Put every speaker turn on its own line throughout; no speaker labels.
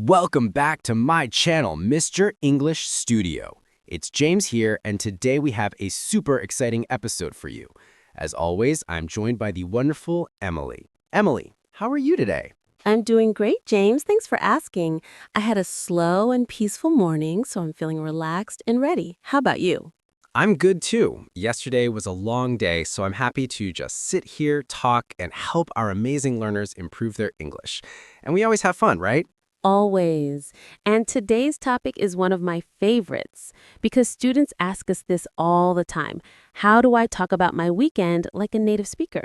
Welcome back to my channel, Mr. English Studio. It's James here, and today we have a super exciting episode for you. As always, I'm joined by the wonderful Emily. Emily, how are you today?
I'm doing great, James. Thanks for asking. I had a slow and peaceful morning, so I'm feeling relaxed and ready. How about you?
I'm good too. Yesterday was a long day, so I'm happy to just sit here, talk, and help our amazing learners improve their English. And we always have fun, right?
Always. And today's topic is one of my favorites because students ask us this all the time. How do I talk about my weekend like a native speaker?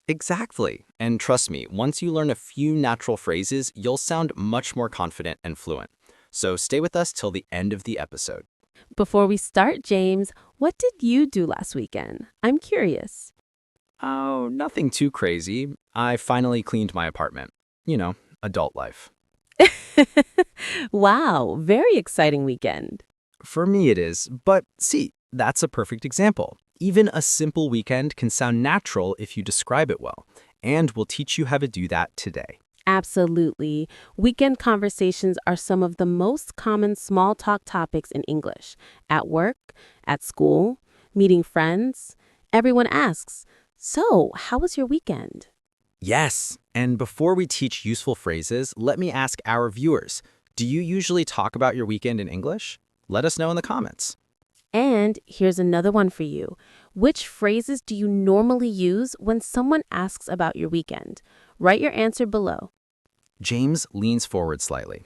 Exactly. And trust me, once you learn a few natural phrases, you'll sound much more confident and fluent. So stay with us till the end of the episode.
Before we start, James, what did you do last weekend? I'm curious.
Oh, nothing too crazy. I finally cleaned my apartment. You know, adult life.
Wow, very exciting weekend.
For me it is, but see, that's a perfect example. Even a simple weekend can sound natural if you describe it well, and we'll teach you how to do that today.
Absolutely. Weekend conversations are some of the most common small talk topics in English. At work, at school, meeting friends. Everyone asks, "So, how was your weekend?"
Yes, and before we teach useful phrases, let me ask our viewers, do you usually talk about your weekend in English? Let us know in the comments.
And here's another one for you. Which phrases do you normally use when someone asks about your weekend? Write your answer below.
James leans forward slightly.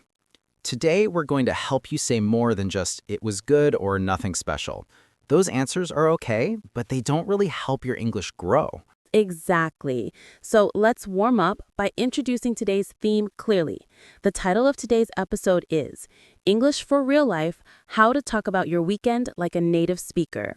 Today, we're going to help you say more than just, "it was good" or "nothing special." Those answers are okay, but they don't really help your English grow.
Exactly. So let's warm up by introducing today's theme clearly. The title of today's episode is English for Real Life, How to Talk About Your Weekend Like a Native Speaker.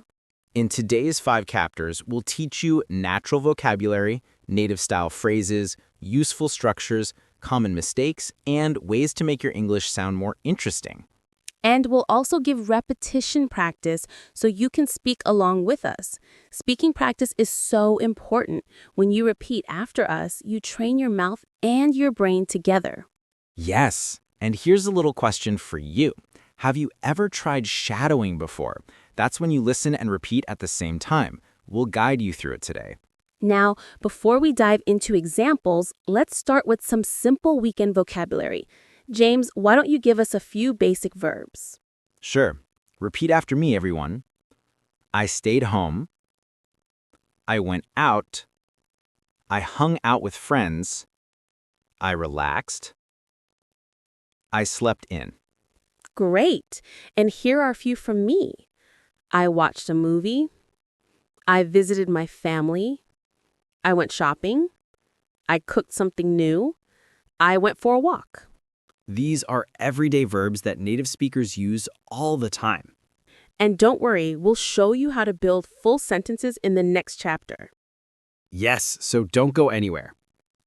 In today's 5 chapters, we'll teach you natural vocabulary, native-style phrases, useful structures, common mistakes, and ways to make your English sound more interesting.
And we'll also give repetition practice so you can speak along with us. Speaking practice is so important. When you repeat after us, you train your mouth and your brain together.
Yes, and here's a little question for you. Have you ever tried shadowing before? That's when you listen and repeat at the same time. We'll guide you through it today.
Now, before we dive into examples, let's start with some simple weekend vocabulary. James, why don't you give us a few basic verbs?
Sure. Repeat after me, everyone. I stayed home. I went out. I hung out with friends. I relaxed. I slept in.
Great. And here are a few from me. I watched a movie. I visited my family. I went shopping. I cooked something new. I went for a walk.
These are everyday verbs that native speakers use all the time.
And don't worry, we'll show you how to build full sentences in the next chapter.
Yes, so don't go anywhere.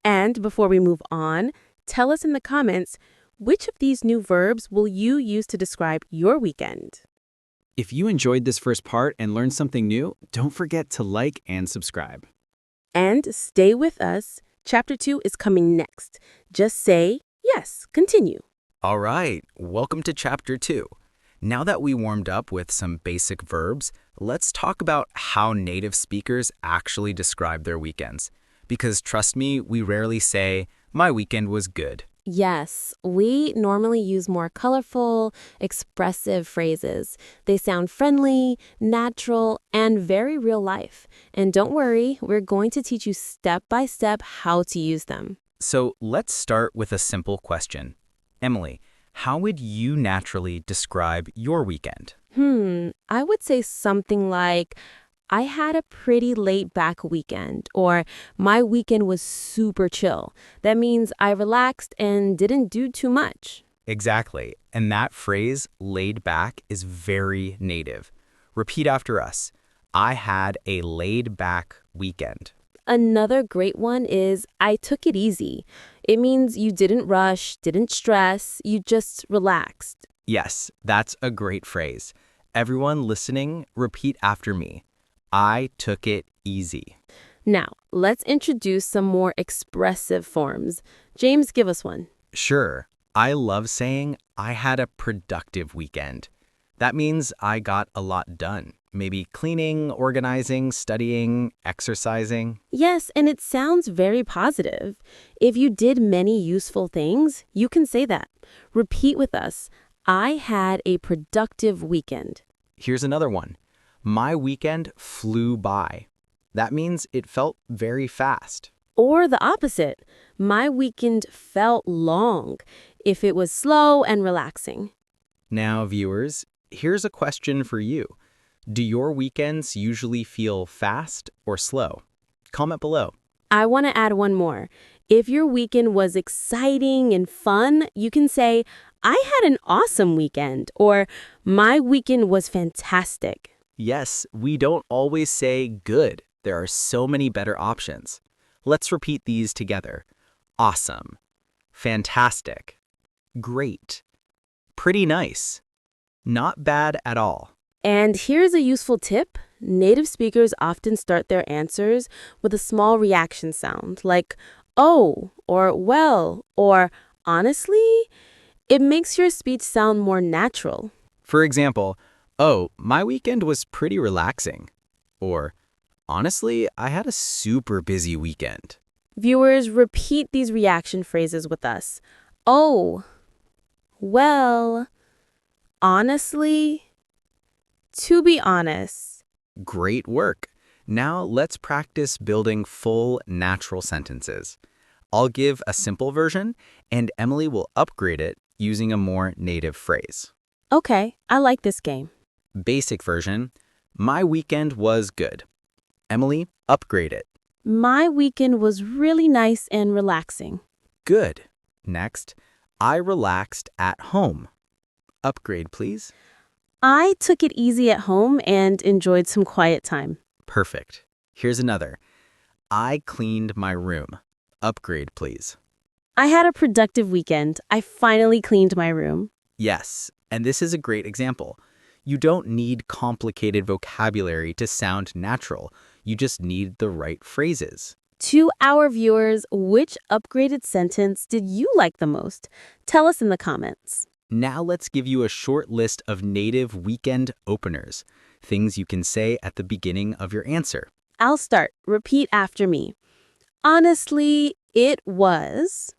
And before we move on, tell us in the comments, which of these new verbs will you use to describe your weekend?
If you enjoyed this first part and learned something new, don't forget to like and subscribe.
And stay with us. Chapter 2 is coming next. Just say, yes, continue.
All right, welcome to Chapter 2. Now that we warmed up with some basic verbs, let's talk about how native speakers actually describe their weekends. Because trust me, we rarely say, "my weekend was good."
Yes, we normally use more colorful, expressive phrases. They sound friendly, natural, and very real life. And don't worry, we're going to teach you step by step how to use them.
So let's start with a simple question. Emily, how would you naturally describe your weekend?
I would say something like, I had a pretty laid-back weekend, or my weekend was super chill. That means I relaxed and didn't do too much.
Exactly. And that phrase, laid back, is very native. Repeat after us. I had a laid back weekend.
Another great one is, I took it easy. It means you didn't rush, didn't stress, you just relaxed.
Yes, that's a great phrase. Everyone listening, repeat after me. I took it easy.
Now, let's introduce some more expressive forms. James, give us one.
Sure. I love saying I had a productive weekend. That means I got a lot done. Maybe cleaning, organizing, studying, exercising.
Yes, and it sounds very positive. If you did many useful things, you can say that. Repeat with us. I had a productive weekend.
Here's another one. My weekend flew by. That means it felt very fast.
Or the opposite. My weekend felt long if it was slow and relaxing.
Now, viewers, here's a question for you. Do your weekends usually feel fast or slow? Comment below.
I want to add one more. If your weekend was exciting and fun, you can say, I had an awesome weekend, or my weekend was fantastic.
Yes, we don't always say good. There are so many better options. Let's repeat these together. Awesome. Fantastic. Great. Pretty nice. Not bad at all.
And here's a useful tip. Native speakers often start their answers with a small reaction sound, like, oh, or well, or honestly. It makes your speech sound more natural.
For example, oh, my weekend was pretty relaxing. Or, honestly, I had a super busy weekend.
Viewers, repeat these reaction phrases with us. Oh, well, honestly, to be honest.
Great work. Now let's practice building full, natural sentences. I'll give a simple version, and Emily will upgrade it using a more native phrase.
Okay, I like this game.
Basic version, my weekend was good. Emily, upgrade it.
My weekend was really nice and relaxing.
Good. Next, I relaxed at home. Upgrade, please.
I took it easy at home and enjoyed some quiet time.
Perfect. Here's another. I cleaned my room. Upgrade, please.
I had a productive weekend. I finally cleaned my room.
Yes, and this is a great example. You don't need complicated vocabulary to sound natural. You just need the right phrases.
To our viewers, which upgraded sentence did you like the most? Tell us in the comments.
Now let's give you a short list of native weekend openers, things you can say at the beginning of your answer.
I'll start. Repeat after me. Honestly, it was.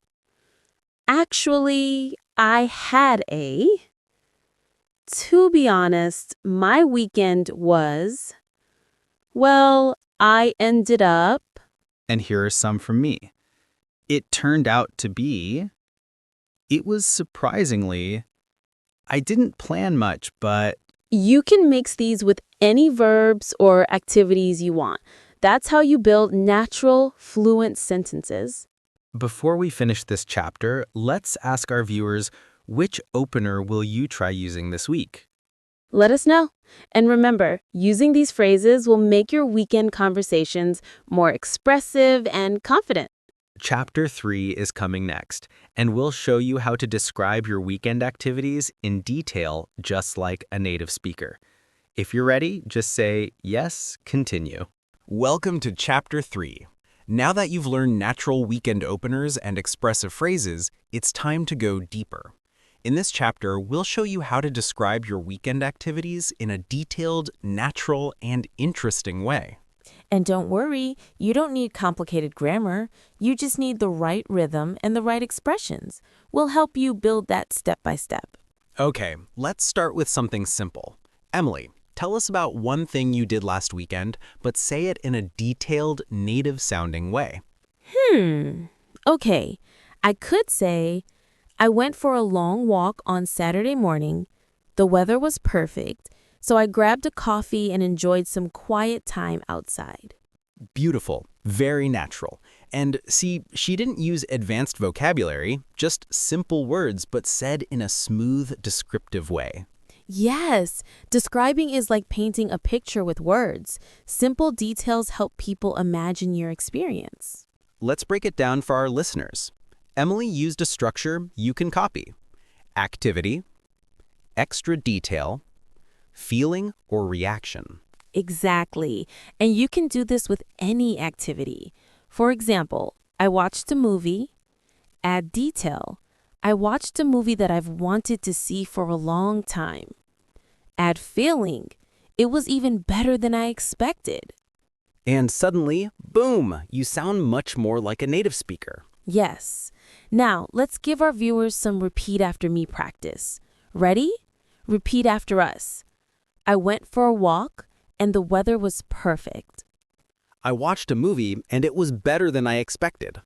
Actually, I had a. To be honest, my weekend was. Well, I ended up.
And here are some from me. It turned out to be. It was surprisingly. I didn't plan much, but.
You can mix these with any verbs or activities you want. That's how you build natural, fluent sentences.
Before we finish this chapter, let's ask our viewers, which opener will you try using this week?
Let us know. And remember, using these phrases will make your weekend conversations more expressive and confident.
Chapter 3 is coming next, and we'll show you how to describe your weekend activities in detail, just like a native speaker. If you're ready, just say, yes, continue.
Welcome to Chapter 3. Now that you've learned natural weekend openers and expressive phrases, it's time to go deeper. In this chapter, we'll show you how to describe your weekend activities in a detailed, natural, and interesting way.
And don't worry, you don't need complicated grammar. You just need the right rhythm and the right expressions. We'll help you build that step by step.
Okay, let's start with something simple. Emily, tell us about one thing you did last weekend, but say it in a detailed, native-sounding way.
Okay, I could say, I went for a long walk on Saturday morning. The weather was perfect, so I grabbed a coffee and enjoyed some quiet time outside.
Beautiful, very natural. And see, she didn't use advanced vocabulary, just simple words, but said in a smooth, descriptive way.
Yes, describing is like painting a picture with words. Simple details help people imagine your experience.
Let's break it down for our listeners. Emily used a structure you can copy. Activity, extra detail, feeling or reaction.
Exactly. And you can do this with any activity. For example, I watched a movie. Add detail. I watched a movie that I've wanted to see for a long time. Add feeling. It was even better than I expected.
And suddenly, boom, you sound much more like a native speaker.
Yes. Now, let's give our viewers some repeat after me practice. Ready? Repeat after us. I went for a walk and the weather was perfect.
I watched a movie and it was better than I expected.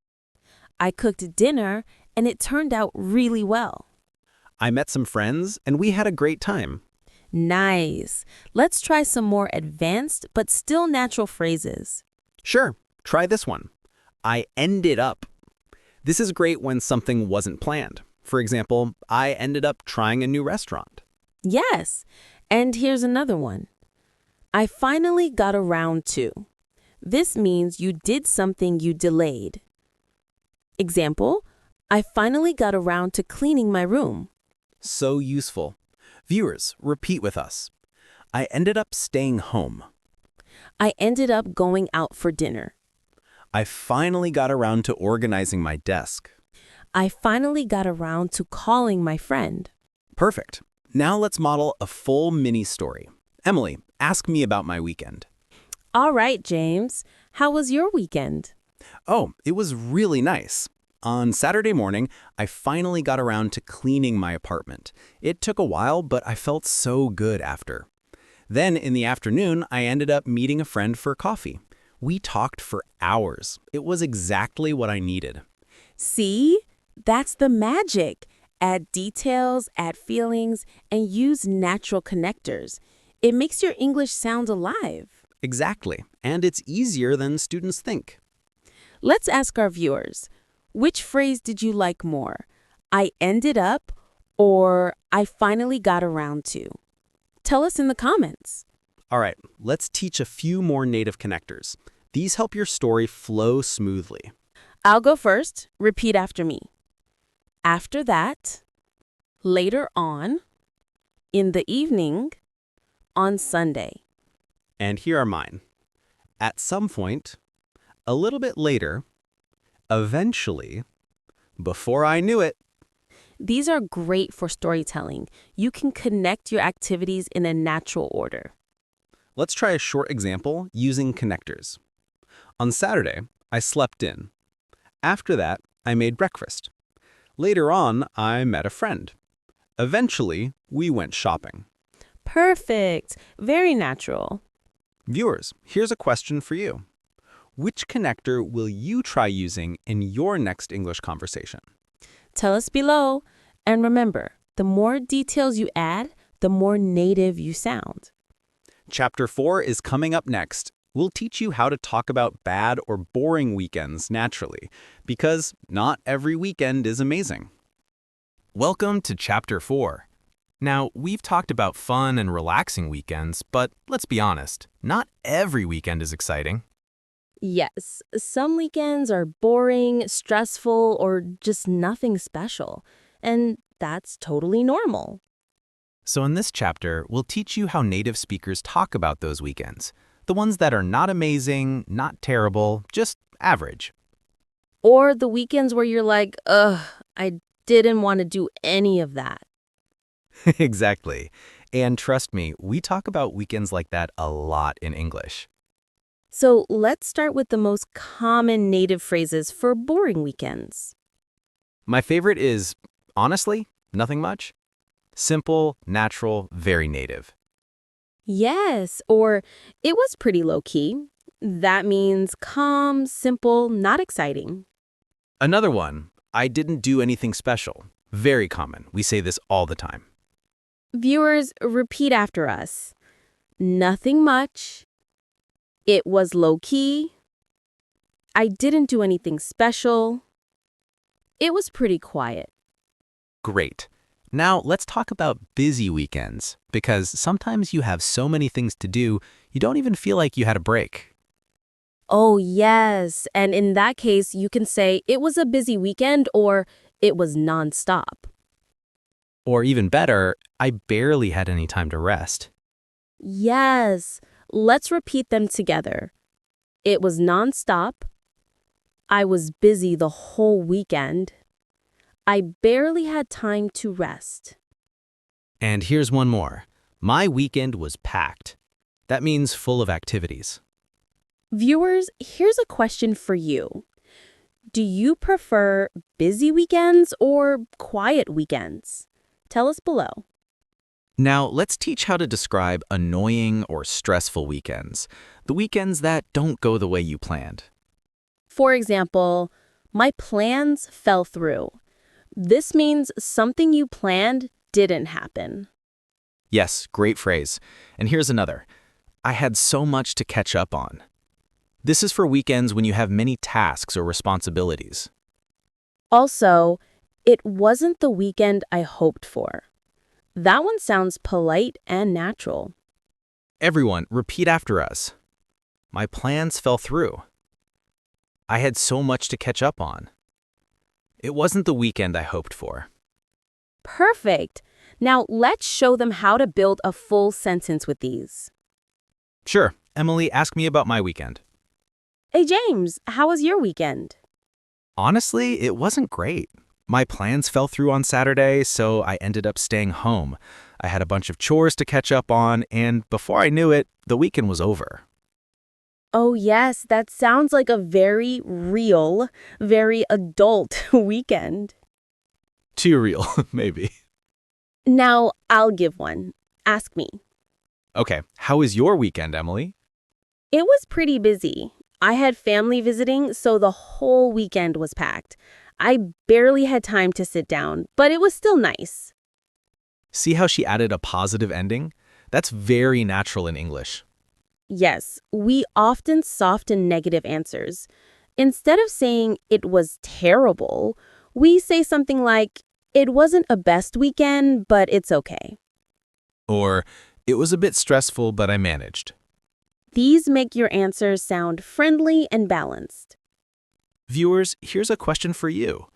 I cooked dinner and it turned out really well.
I met some friends and we had a great time.
Nice. Let's try some more advanced but still natural phrases.
Sure, try this one. I ended up. This is great when something wasn't planned. For example, I ended up trying a new restaurant.
Yes. And here's another one. I finally got around to. This means you did something you delayed. Example, I finally got around to cleaning my room.
So useful. Viewers, repeat with us. I ended up staying home.
I ended up going out for dinner.
I finally got around to organizing my desk.
I finally got around to calling my friend.
Perfect. Now let's model a full mini story. Emily, ask me about my weekend.
All right, James. How was your weekend?
Oh, it was really nice. On Saturday morning, I finally got around to cleaning my apartment. It took a while, but I felt so good after. Then in the afternoon, I ended up meeting a friend for coffee. We talked for hours. It was exactly what I needed.
See? That's the magic. Add details, add feelings, and use natural connectors. It makes your English sound alive.
Exactly. And it's easier than students think.
Let's ask our viewers, which phrase did you like more? I ended up or I finally got around to? Tell us in the comments.
All right, let's teach a few more native connectors. These help your story flow smoothly.
I'll go first. Repeat after me. After that, later on, in the evening, on Sunday.
And here are mine. At some point, a little bit later, eventually, before I knew it.
These are great for storytelling. You can connect your activities in a natural order.
Let's try a short example using connectors. On Saturday, I slept in. After that, I made breakfast. Later on, I met a friend. Eventually, we went shopping.
Perfect. Very natural.
Viewers, here's a question for you. Which connector will you try using in your next English conversation?
Tell us below. And remember, the more details you add, the more native you sound.
Chapter 4 is coming up next. We'll teach you how to talk about bad or boring weekends naturally, because not every weekend is amazing. Welcome to Chapter 4. Now, we've talked about fun and relaxing weekends, but let's be honest, not every weekend is exciting.
Yes, some weekends are boring, stressful, or just nothing special. And that's totally normal.
So in this chapter, we'll teach you how native speakers talk about those weekends. The ones that are not amazing, not terrible, just average.
Or the weekends where you're like, ugh, I didn't want to do any of that.
Exactly. And trust me, we talk about weekends like that a lot in English.
So let's start with the most common native phrases for boring weekends.
My favorite is, honestly, nothing much. Simple, natural, very native.
Yes, or it was pretty low-key. That means calm, simple, not exciting.
Another one, I didn't do anything special. Very common. We say this all the time.
Viewers, repeat after us. Nothing much. It was low-key. I didn't do anything special. It was pretty quiet.
Great. Now let's talk about busy weekends, because sometimes you have so many things to do, you don't even feel like you had a break.
Oh, yes. And in that case, you can say it was a busy weekend or it was nonstop.
Or even better, I barely had any time to rest.
Yes. Let's repeat them together. It was nonstop. I was busy the whole weekend.
I barely had time to rest.
And here's one more. My weekend was packed. That means full of activities.
Viewers, here's a question for you. Do you prefer busy weekends or quiet weekends? Tell us below.
Now, let's teach how to describe annoying or stressful weekends. The weekends that don't go the way you planned.
For example, my plans fell through. This means something you planned didn't happen.
Yes, great phrase. And here's another. I had so much to catch up on. This is for weekends when you have many tasks or responsibilities.
Also, it wasn't the weekend I hoped for. That one sounds polite and natural.
Everyone, repeat after us. My plans fell through. I had so much to catch up on. It wasn't the weekend I hoped for.
Perfect. Now let's show them how to build a full sentence with these.
Sure, Emily, ask me about my weekend.
Hey James, how was your weekend?
Honestly, it wasn't great. My plans fell through on Saturday, so I ended up staying home. I had a bunch of chores to catch up on, and before I knew it, the weekend was over.
Oh yes, that sounds like a very real, very adult weekend.
Too real, maybe.
Now I'll give one. Ask me.
Okay, how was your weekend, Emily?
It was pretty busy. I had family visiting, so the whole weekend was packed. I barely had time to sit down, but it was still nice.
See how she added a positive ending? That's very natural in English.
Yes, we often soften negative answers. Instead of saying it was terrible, we say something like, it wasn't a best weekend, but it's okay.
Or, it was a bit stressful, but I managed.
These make your answers sound friendly and balanced.
Viewers, here's a question for you.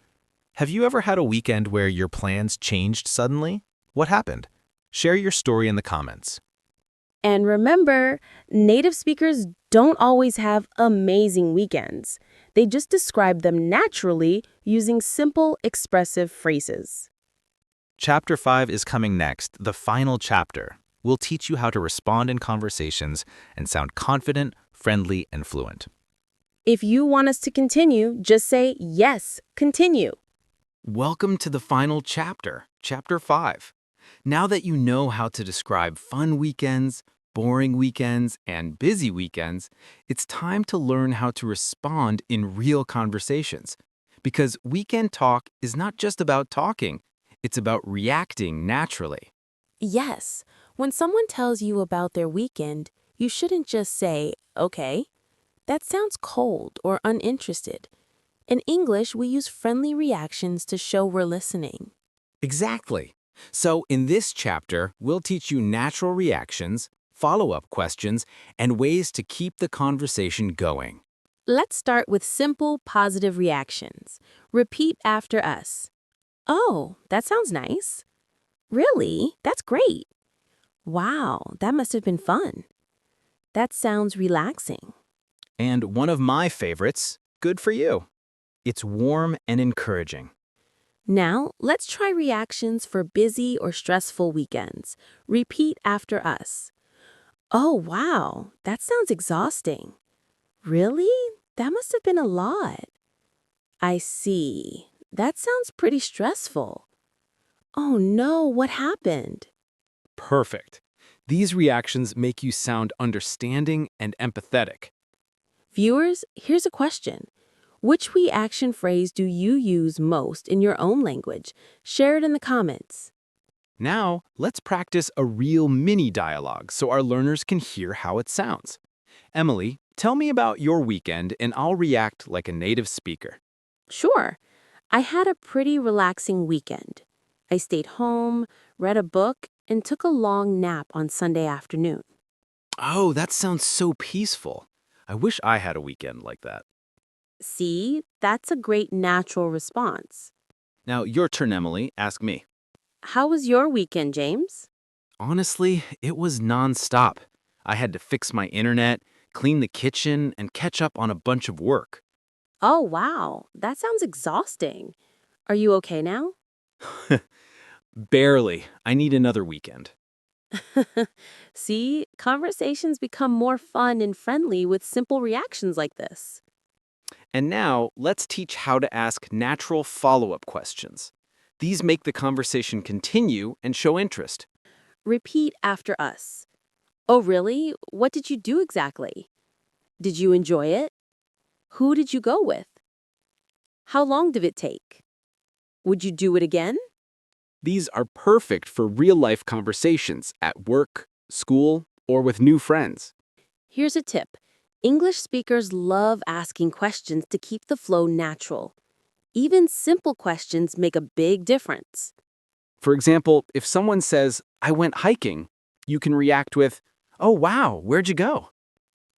Have you ever had a weekend where your plans changed suddenly? What happened? Share your story in the comments.
And remember, native speakers don't always have amazing weekends. They just describe them naturally using simple, expressive phrases.
Chapter 5 is coming next, the final chapter. We'll teach you how to respond in conversations and sound confident, friendly, and fluent.
If you want us to continue, just say, yes, continue.
Welcome to the final chapter, Chapter 5. Now that you know how to describe fun weekends, boring weekends, and busy weekends, it's time to learn how to respond in real conversations. Because weekend talk is not just about talking, it's about reacting naturally.
Yes, when someone tells you about their weekend, you shouldn't just say, okay. That sounds cold or uninterested. In English, we use friendly reactions to show we're listening.
Exactly. So in this chapter, we'll teach you natural reactions, follow-up questions, and ways to keep the conversation going.
Let's start with simple, positive reactions. Repeat after us. Oh, that sounds nice. Really? That's great. Wow, that must have been fun. That sounds relaxing.
And one of my favorites, good for you. It's warm and encouraging.
Now, let's try reactions for busy or stressful weekends. Repeat after us. Oh, wow, that sounds exhausting. Really? That must have been a lot. I see. That sounds pretty stressful. Oh no, what happened?
Perfect. These reactions make you sound understanding and empathetic.
Viewers, here's a question. Which reaction phrase do you use most in your own language? Share it in the comments.
Now, let's practice a real mini dialogue so our learners can hear how it sounds. Emily, tell me about your weekend and I'll react like a native speaker.
Sure. I had a pretty relaxing weekend. I stayed home, read a book, and took a long nap on Sunday afternoon.
Oh, that sounds so peaceful. I wish I had a weekend like that.
See, that's a great natural response.
Now, your turn, Emily. Ask me.
How was your weekend, James?
Honestly, it was nonstop. I had to fix my internet, clean the kitchen, and catch up on a bunch of work.
Oh, wow. That sounds exhausting. Are you okay now?
Barely. I need another weekend.
See, conversations become more fun and friendly with simple reactions like this.
And now, let's teach how to ask natural follow-up questions. These make the conversation continue and show interest.
Repeat after us. Oh, really? What did you do exactly? Did you enjoy it? Who did you go with? How long did it take? Would you do it again?
These are perfect for real-life conversations at work, school, or with new friends.
Here's a tip. English speakers love asking questions to keep the flow natural. Even simple questions make a big difference.
For example, if someone says, "I went hiking," you can react with, "Oh, wow, where'd you go?"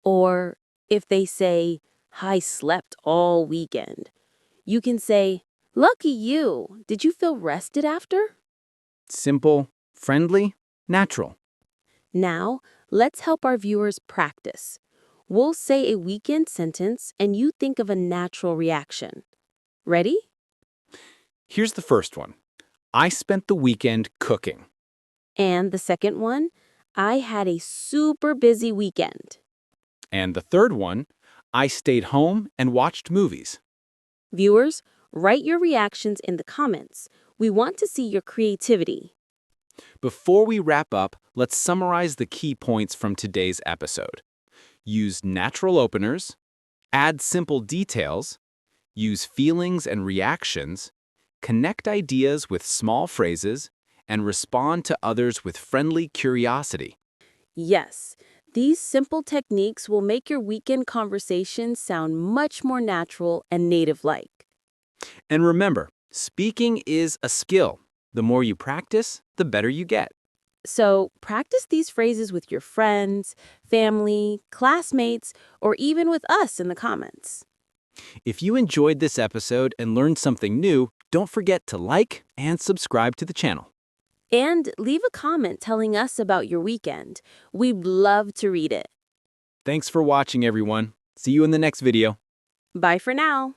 Or if they say, I slept all weekend, you can say, lucky you. Did you feel rested after?
Simple, friendly, natural.
Now, let's help our viewers practice. We'll say a weekend sentence and you think of a natural reaction. Ready?
Here's the first one. I spent the weekend cooking.
And the second one, I had a super busy weekend.
And the third one, I stayed home and watched movies.
Viewers, write your reactions in the comments. We want to see your creativity.
Before we wrap up, let's summarize the key points from today's episode. Use natural openers, add simple details, use feelings and reactions, connect ideas with small phrases, and respond to others with friendly curiosity.
Yes, these simple techniques will make your weekend conversations sound much more natural and native-like.
And remember, speaking is a skill. The more you practice, the better you get.
So practice these phrases with your friends, family, classmates, or even with us in the comments.
If you enjoyed this episode and learned something new, don't forget to like and subscribe to the channel.
And leave a comment telling us about your weekend. We'd love to read it.
Thanks for watching, everyone. See you in the next video.
Bye for now.